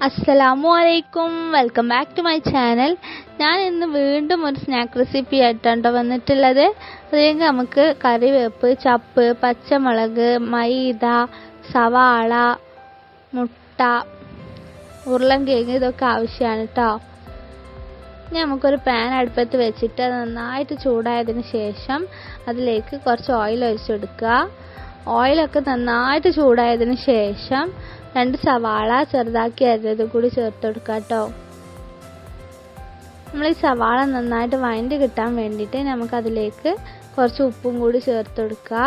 അസ്സലാമു അലൈക്കും, welcome back to my channel. ഞാൻ ഇന്ന് വീണ്ടും ഒരു സ്നാക്ക് റെസിപ്പി ആയിട്ടാണ് വന്നിട്ടുള്ളത്. അതിലേക്ക് നമുക്ക് കറിവേപ്പ്, ചപ്പ്, പച്ചമുളക്, മൈദ, സവാള, മുട്ട, ഉരുളൻകിഴങ്ങ് ഇതൊക്കെ ആവശ്യമാണ് കേട്ടോ. ഇനി നമുക്കൊരു പാൻ അടുപ്പത്ത് വെച്ചിട്ട് അത് നന്നായിട്ട് ചൂടായതിന് ശേഷം അതിലേക്ക് കുറച്ച് ഓയിൽ ഒഴിച്ചു കൊടുക്കുക. ഓയിലൊക്കെ നന്നായിട്ട് ചൂടായതിന് ശേഷം 2 സവാള ചെറുതാക്കി അരിഞ്ഞത് കൂടി ചേർത്ത് കൊടുക്കുക കേട്ടോ. നമ്മൾ ഈ സവാള നന്നായിട്ട് വഴണ്ടി കിട്ടാൻ വേണ്ടിയിട്ട് നമുക്കതിലേക്ക് കുറച്ച് ഉപ്പും കൂടി ചേർത്ത് കൊടുക്കുക.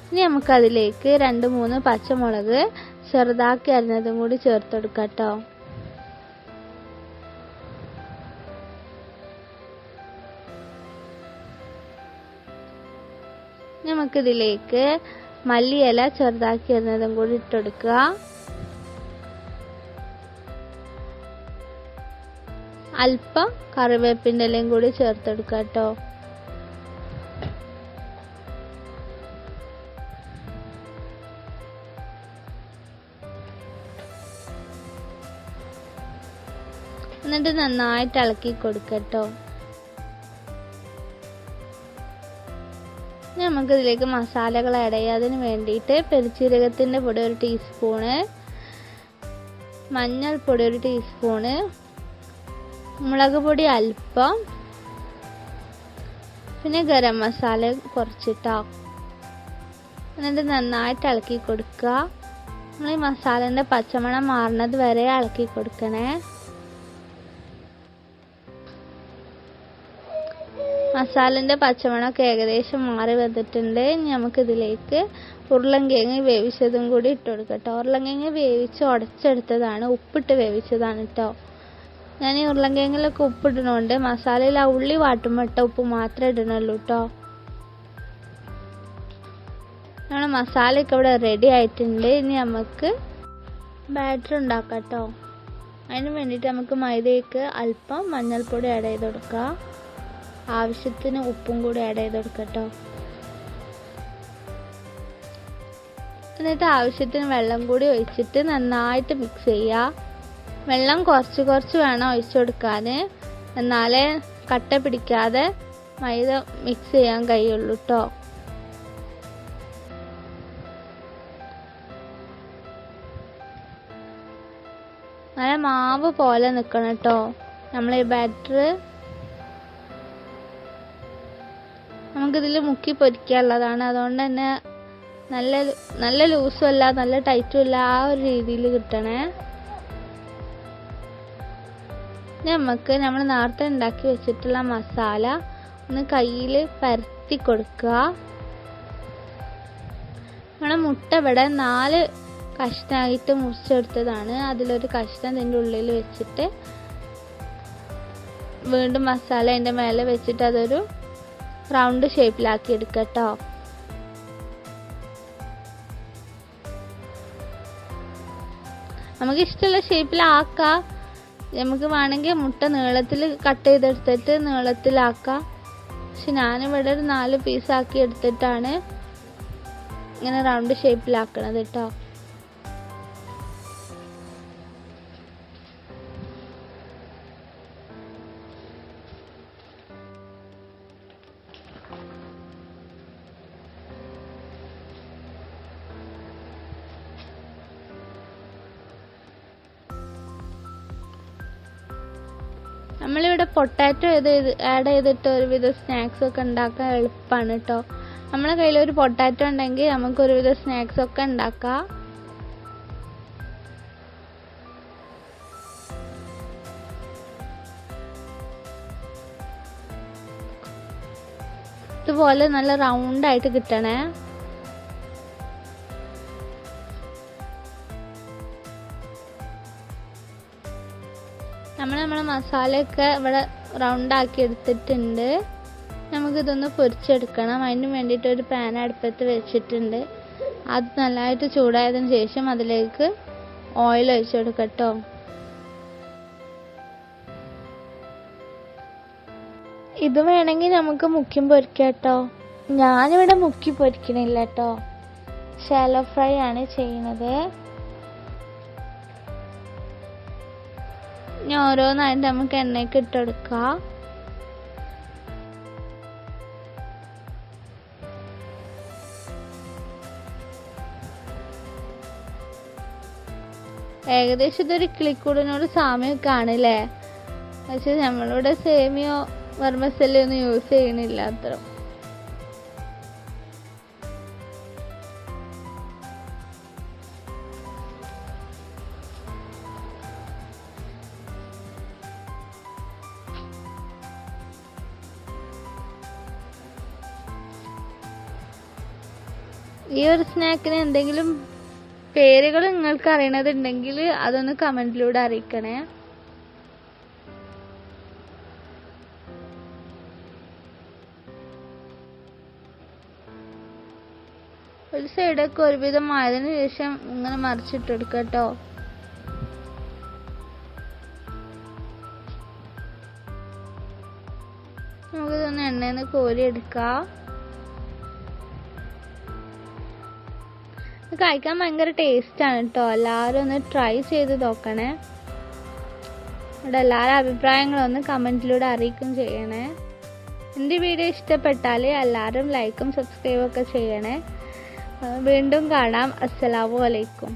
ഇനി നമുക്കതിലേക്ക് 2-3 പച്ചമുളക് ചെറുതാക്കി അരിഞ്ഞതും കൂടി ചേർത്ത് കൊടുക്കുക കേട്ടോ. നമുക്കിതിലേക്ക് മല്ലിയില ചെറുതാക്കി അരിഞ്ഞതും കൂടി ഇട്ടെടുക്കുക. അല്പം കറിവേപ്പിൻ്റെ ഇലയും കൂടി ചേർത്തെടുക്കുക കേട്ടോ. എന്നിട്ട് നന്നായിട്ട് ഇളക്കി കൊടുക്കട്ടോ. നമുക്കിതിലേക്ക് മസാലകൾ ആഡ് ചെയ്യാം. അതിന് വേണ്ടിയിട്ട് പെരുംജീരകത്തിൻ്റെ പൊടി 1 ടീസ്പൂണ്, മഞ്ഞൾപ്പൊടി 1 ടീസ്പൂണ്, മുളക് പൊടി അല്പം, പിന്നെ ഗരം മസാല കുറച്ചിട്ടോ. എന്നിട്ട് നന്നായിട്ട് ഇളക്കി കൊടുക്കുക. നമ്മൾ ഈ മസാലേൻ്റെ പച്ചമണം മാറുന്നത് വരെ ഇളക്കി കൊടുക്കണേ. മസാലൻ്റെ പച്ചമണമൊക്കെ ഏകദേശം മാറി വന്നിട്ടുണ്ട്. ഇനി നമുക്കിതിലേക്ക് ഉരുളൻകിഴങ്ങ് വേവിച്ചതും കൂടി ഇട്ട് കൊടുക്കട്ടോ. ഉരുളൻകിഴങ്ങ് വേവിച്ച് ഉടച്ചെടുത്തതാണ്, ഉപ്പിട്ട് വേവിച്ചതാണ് കേട്ടോ. ഞാൻ ഈ ഉരുളൻകിഴങ്ങിലൊക്കെ ഉപ്പിടുന്നുണ്ട്. മസാലയിൽ ആ ഉള്ളി വാട്ടുമ്പോൾ ഇട്ട ഉപ്പ് മാത്രമേ ഇടണുള്ളൂ കേട്ടോ. നമ്മുടെ മസാലയൊക്കെ ഇവിടെ റെഡി ആയിട്ടുണ്ട്. ഇനി നമുക്ക് ബാറ്റർ ഉണ്ടാക്കാം കേട്ടോ. അതിന് വേണ്ടിയിട്ട് നമുക്ക് മൈദയ്ക്ക് അല്പം മഞ്ഞൾപ്പൊടി ആഡ് ചെയ്ത് കൊടുക്കുക. ആവശ്യത്തിന് ഉപ്പും കൂടി ആഡ് ചെയ്ത് കൊടുക്കട്ടോ. എന്നിട്ട് ആവശ്യത്തിന് വെള്ളം കൂടി ഒഴിച്ചിട്ട് നന്നായിട്ട് മിക്സ് ചെയ്യുക. വെള്ളം കുറച്ച് വേണം ഒഴിച്ചു കൊടുക്കാൻ, എന്നാലേ കട്ട പിടിക്കാതെ മൈദ മിക്സ് ചെയ്യാൻ കഴിയുള്ളൂ കേട്ടോ. നല്ല മാവ് പോലെ നിൽക്കണം കേട്ടോ നമ്മൾ ഈ ബാറ്റർ. നമുക്കിതിൽ മുക്കി പൊരിക്കാനുള്ളതാണ്, അതുകൊണ്ട് തന്നെ നല്ല ലൂസും അല്ല നല്ല ടൈറ്റും അല്ല, ആ ഒരു രീതിയിൽ കിട്ടണേ. നമുക്ക് നമ്മൾ നേരത്തെ ഉണ്ടാക്കി വെച്ചിട്ടുള്ള മസാല ഒന്ന് കയ്യിൽ പരത്തി കൊടുക്കുക. നമ്മുടെ മുട്ട ഇവിടെ 4 കഷ്ണമായിട്ട് മുറിച്ചെടുത്തതാണ്. അതിലൊരു കഷ്ണം ഇതിൻ്റെ ഉള്ളിൽ വെച്ചിട്ട് വീണ്ടും മസാല അതിൻ്റെ മേലെ വെച്ചിട്ട് അതൊരു റൗണ്ട് ഷേപ്പിലാക്കി എടുക്കട്ടോ. നമുക്ക് ഇഷ്ടമുള്ള ഷേപ്പിലാക്കാം. നമുക്ക് വേണമെങ്കിൽ മുട്ട നീളത്തിൽ കട്ട് ചെയ്തെടുത്തിട്ട് നീളത്തിലാക്കാം. പക്ഷെ ഞാനിവിടെ ഒരു 4 പീസാക്കി എടുത്തിട്ടാണ് ഇങ്ങനെ റൗണ്ട് ഷേപ്പിലാക്കണത് കേട്ടോ. നമ്മളിവിടെ പൊട്ടാറ്റോ ആഡ് ചെയ്തിട്ട് ഒരുവിധ സ്നാക്സ് ഒക്കെ ഉണ്ടാക്കാൻ എളുപ്പമാണ് കേട്ടോ. നമ്മളെ കയ്യിൽ ഒരു പൊട്ടാറ്റോ ഉണ്ടെങ്കിൽ നമുക്ക് ഒരുവിധ സ്നാക്സ് ഒക്കെ ഉണ്ടാക്കാം. ഇതുപോലെ നല്ല റൗണ്ട് ആയിട്ട് കിട്ടണേ. നമ്മളെ മസാലയൊക്കെ ഇവിടെ റൗണ്ട് ആക്കി എടുത്തിട്ടുണ്ട്. നമുക്കിതൊന്ന് പൊരിച്ചെടുക്കണം. അതിന് വേണ്ടിയിട്ട് ഒരു പാൻ അടുപ്പത്ത് വെച്ചിട്ടുണ്ട്. അത് നല്ലതായിട്ട് ചൂടായതിന് ശേഷം അതിലേക്ക് ഓയിൽ ഒഴിച്ചു കൊടുക്കട്ടോ. ഇത് വേണമെങ്കിൽ നമുക്ക് മുഖ്യം പൊരിക്കാം കേട്ടോ. ഞാനിവിടെ മുക്കി പൊരിക്കണില്ല കേട്ടോ, ഷാലോ ഫ്രൈ ആണ് ചെയ്യുന്നത്. ഇനി ഓരോന്നായിട്ട് നമുക്ക് എണ്ണയ്ക്ക് ഇട്ടെടുക്കാം. ഏകദേശം ഇതൊരു കിളിക്കൂടിനോട് സാമ്യമൊക്കെ ആണല്ലേ, പക്ഷെ നമ്മളിവിടെ സേമിയോ വർമസല്ലയോ ഒന്നും യൂസ് ചെയ്യണില്ല അത്ര. ഈ ഒരു സ്നാക്കിന് എന്തെങ്കിലും പേരുകൾ നിങ്ങൾക്ക് അറിയണതുണ്ടെങ്കിൽ അതൊന്ന് കമന്റിലൂടെ അറിയിക്കണേ. ഒരു സൈഡൊക്കെ ഒരുവിധം ആയതിനു ശേഷം ഇങ്ങനെ മറിച്ചിട്ടെടുക്കട്ടോ. നമുക്കിതൊന്ന് എണ്ണയിൽ നിന്ന് കോരിയെടുക്കാം. കഴിക്കാൻ ഭയങ്കര ടേസ്റ്റ് ആണ് കേട്ടോ, എല്ലാവരും ഒന്ന് ട്രൈ ചെയ്ത് നോക്കണേ. ഇവിടെ എല്ലാവരും അഭിപ്രായങ്ങളൊന്ന് കമന്റിലൂടെ അറിയിക്കും ചെയ്യണേ. എൻ്റെ വീഡിയോ ഇഷ്ടപ്പെട്ടാൽ എല്ലാവരും ലൈക്കും സബ്സ്ക്രൈബും ഒക്കെ ചെയ്യണേ. വീണ്ടും കാണാം. അസ്സലാമു അലൈക്കും.